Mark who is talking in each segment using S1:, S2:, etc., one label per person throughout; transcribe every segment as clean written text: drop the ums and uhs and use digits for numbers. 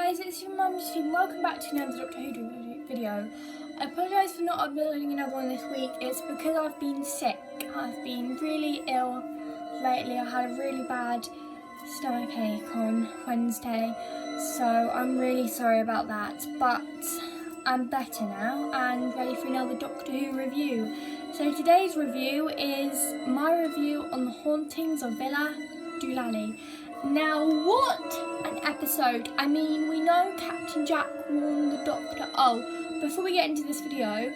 S1: guys, it's your mum Josephine. Welcome back to another Doctor Who video. I apologise for not uploading another one this week. It's because I've been sick. I've been really ill lately. I had a really bad stomach ache on Wednesday, so I'm really sorry about that. But I'm better now and ready for another Doctor Who review. So today's review is my review on the hauntings of Villa Diodati. Now, what an episode! I mean, we know Captain Jack warned the Doctor. Oh, before we get into this video,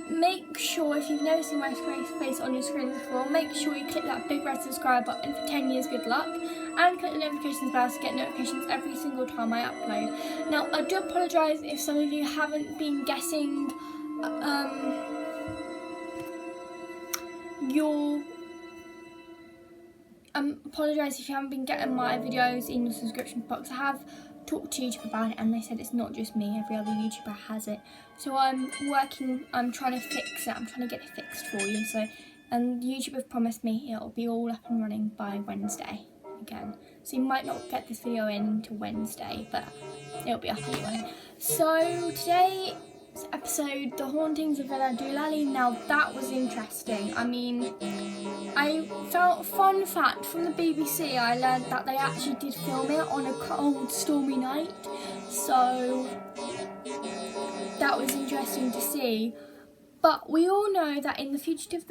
S1: make sure, if you've never seen my face on your screen before, make sure you click that big red subscribe button for 10 years good luck, and click the notifications bell to get notifications every single time I upload. Now, I do apologise if some of you haven't been guessing apologise if you haven't been getting my videos in your subscription box. I have talked to YouTube about it and they said it's not just me, every other YouTuber has it. So I'm trying to fix it, I'm trying to get it fixed for you. And YouTube have promised me it'll be all up and running by Wednesday again. So you might not get this video in until Wednesday, but it'll be up anyway. So today's episode, The Hauntings of Villa Diodati. Now that was interesting. I mean, I felt, fun fact from the BBC, I learned that they actually did film it on a cold, stormy night. So that was interesting to see. But we all know that in The Fugitive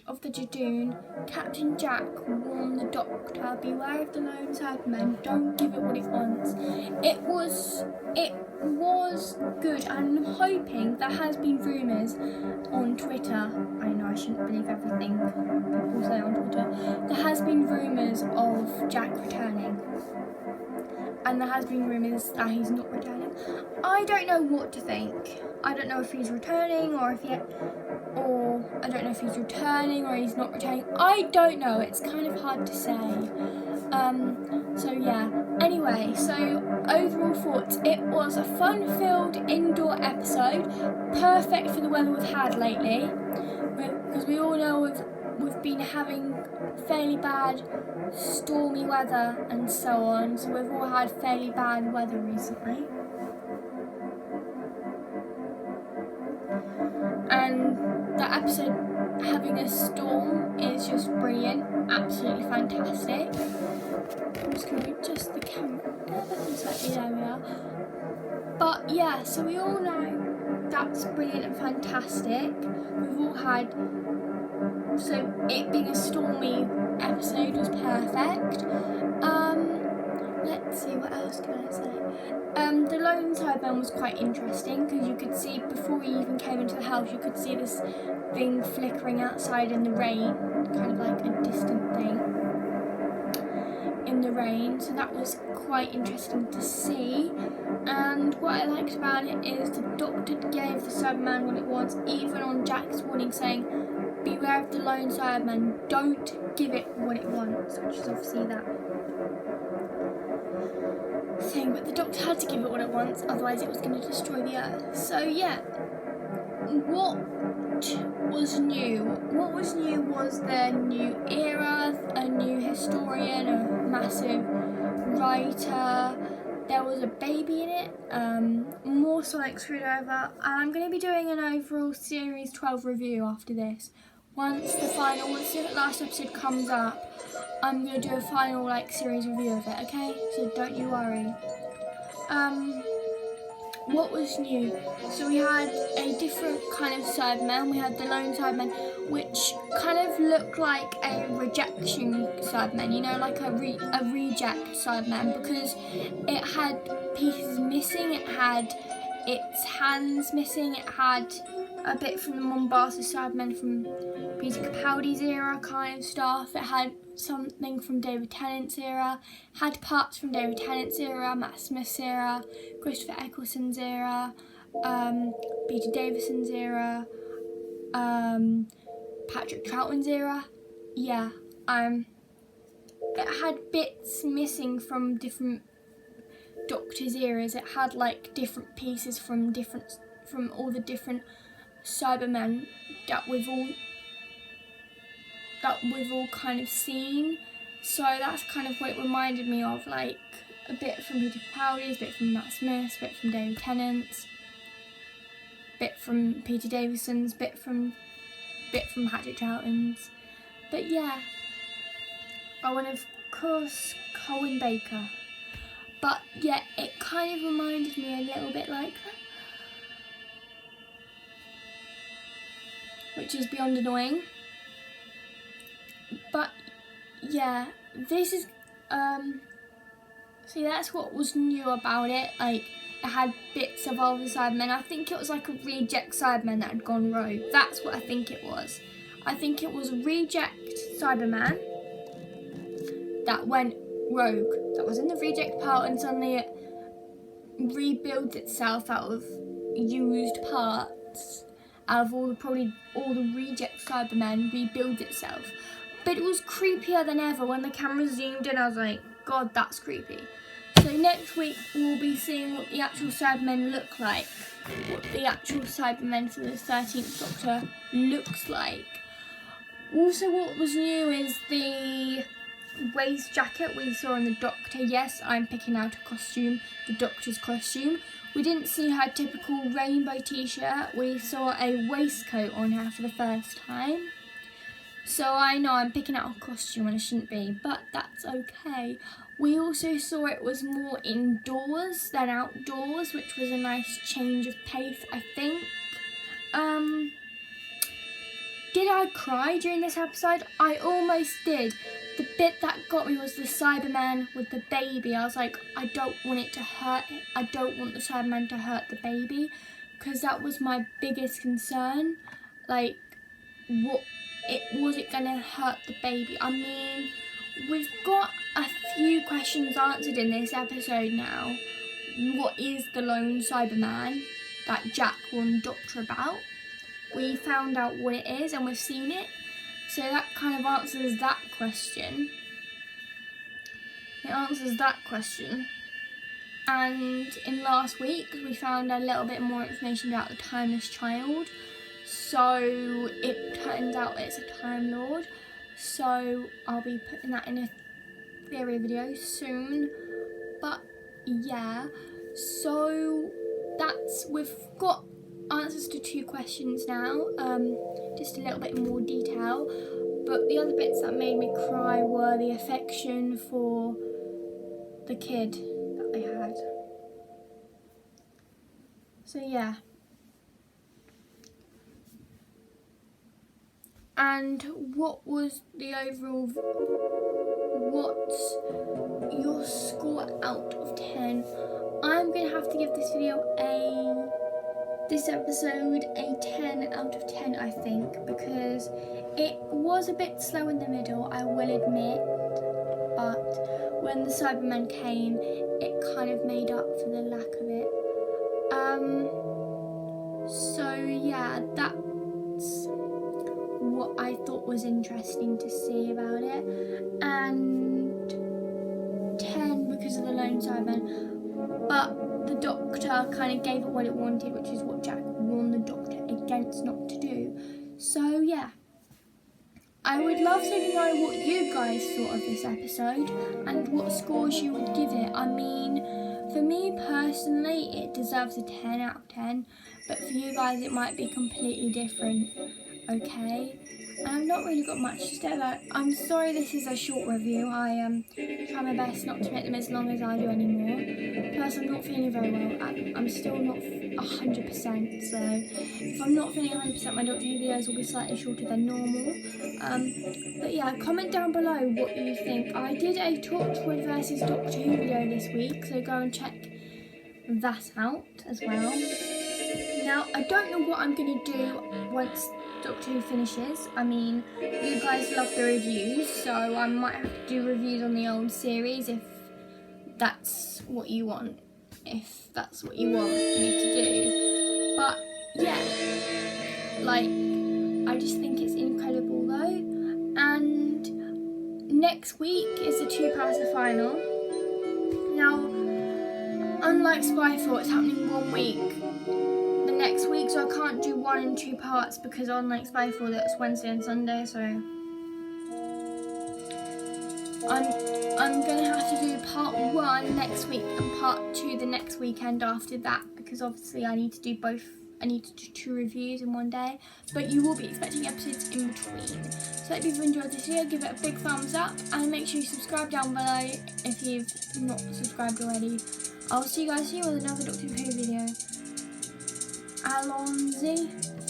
S1: of the Jadoon, Captain Jack warned the Doctor, beware of the lone Cybermen, don't give it what it wants. It was good, and I'm hoping there has been rumours on Twitter. I know I shouldn't believe everything people say on Twitter. There has been rumours of Jack returning, and there has been rumours that he's not returning. I don't know what to think. I don't know if he's returning or I don't know if he's returning or he's not returning. I don't know. It's kind of hard to say. So yeah. Anyway, so overall thoughts. It was a fun-filled indoor episode, perfect for the weather we've had lately, because we all know we've been having fairly bad stormy weather and so on. So we've all had fairly bad weather recently. And the episode having a storm is just brilliant, absolutely fantastic. I'm just going to adjust the camera ever so slightly, there we are. But yeah, so we all know that's brilliant and fantastic. We've all had, so it being a stormy episode was perfect. Let's see, what else can I say? The lone Cyberman was quite interesting because you could see, before we even came into the house, you could see this thing flickering outside in the rain, kind of like a distant thing in the rain. So that was quite interesting to see. And what I liked about it is the Doctor gave the Cyberman what it wants, even on Jack's warning saying, beware of the lone Cyberman, don't give it what it wants, which is obviously that thing, but the Doctor had to give it what it wants, otherwise it was going to destroy the Earth. So yeah, what was new? What was new was the new era, a new historian, a massive writer. There was a baby in it, more Sonic screwed over, and I'm going to be doing an overall Series 12 review after this. Once the last episode comes up, I'm going to do a final series review of it, okay? So don't you worry. What was new? So we had a different kind of Cyberman. We had the lone Cyberman, which kind of looked like a rejection Cyberman, you know, like a reject Cyberman, because it had pieces missing, it had its hands missing, it had a bit from the Mombasa Cybermen from Peter Capaldi's era kind of stuff. It had something from David Tennant's era, had parts from David Tennant's era, Matt Smith's era, Christopher Eccleston's era, Peter Davison's era, Patrick Troughton's era. Yeah, it had bits missing from different Doctor's eras. It had different pieces from all the different Cybermen that we've all kind of seen. So that's kind of what it reminded me of, a bit from Peter Capaldi's, a bit from Matt Smith's, a bit from David Tennant's, a bit from Peter Davison's, a bit from Patrick Troughton's. But yeah, and of course Colin Baker. But yeah, it kind of reminded me a little bit like that, which is beyond annoying. But yeah, this is see, that's what was new about it. Like, it had bits of other Cybermen. I think it was like a reject Cyberman that had gone rogue. That's what I think it was. I think it was a reject Cyberman that went rogue, that was in the reject part, and suddenly it rebuilds itself out of used parts, out of probably all the reject Cybermen, rebuilds itself. But it was creepier than ever. When the camera zoomed in, I was like, God, that's creepy. So next week we'll be seeing what the actual Cybermen look like, what the actual Cybermen for the 13th Doctor looks like. Also, what was new is the waist jacket we saw on the Doctor. Yes, I'm picking out a costume, the Doctor's costume. We didn't see her typical rainbow t-shirt. We saw a waistcoat on her for the first time. So I know I'm picking out a costume when I shouldn't be, but that's okay. We also saw it was more indoors than outdoors, which was a nice change of pace, I think. Did I cry during this episode? I almost did. The bit that got me was the Cyberman with the baby. I was like, I don't want it to hurt. I don't want the Cyberman to hurt the baby, because that was my biggest concern. Like, was it gonna hurt the baby? I mean, we've got a few questions answered in this episode now. What is the lone Cyberman that Jack warned the Doctor about? We found out what it is and we've seen it. So that kind of answers that question. It answers that question. And in last week, we found a little bit more information about the Timeless Child. So it turns out it's a Time Lord. So I'll be putting that in a theory video soon. But yeah, so we've got answers to 2 questions now, just a little bit more detail. But the other bits that made me cry were the affection for the kid that they had. So yeah. And what was the overall, what's your score out of 10? I'm going to have to give this episode a 10 out of 10, I think, because it was a bit slow in the middle, I will admit, but when the Cybermen came, it kind of made up for the lack of it. So yeah, that's what I thought was interesting to see about it, and 10 because of the lone Cyberman, but the Doctor kind of gave it what it wanted, which is what Jack warned the Doctor against not to do. So yeah, I would love to know what you guys thought of this episode and what scores you would give it. I mean, for me personally, it deserves a 10 out of 10, but for you guys it might be completely different, okay? And I've not really got much to say about it. I'm sorry this is a short review. I try my best not to make them as long as I do anymore. Plus, I'm not feeling very well. I'm still not 100%, so if I'm not feeling 100%, my Doctor Who videos will be slightly shorter than normal. But yeah, comment down below what you think. I did a Torchwood versus Doctor Who video this week, so go and check that out as well. Now, I don't know what I'm going to do once Doctor Who finishes. I mean, you guys love the reviews, so I might have to do reviews on the old series if that's what you want. If that's what you want me to do. But yeah, like, I just think it's incredible though. And next week is the 2-parter final. Now, unlike Spyfall, it's happening 1 week the next week, so I can't do 1 and 2 parts, because unlike Spyfall, that's Wednesday and Sunday, so I'm going to have to do part 1 next week and part 2 the next weekend after that, because obviously I need to do both. I need to do 2 reviews in one day, but you will be expecting episodes in between. So if you've enjoyed this video, give it a big thumbs up and make sure you subscribe down below if you've not subscribed already. I'll see you guys soon with another Doctor Who video. Alonzi.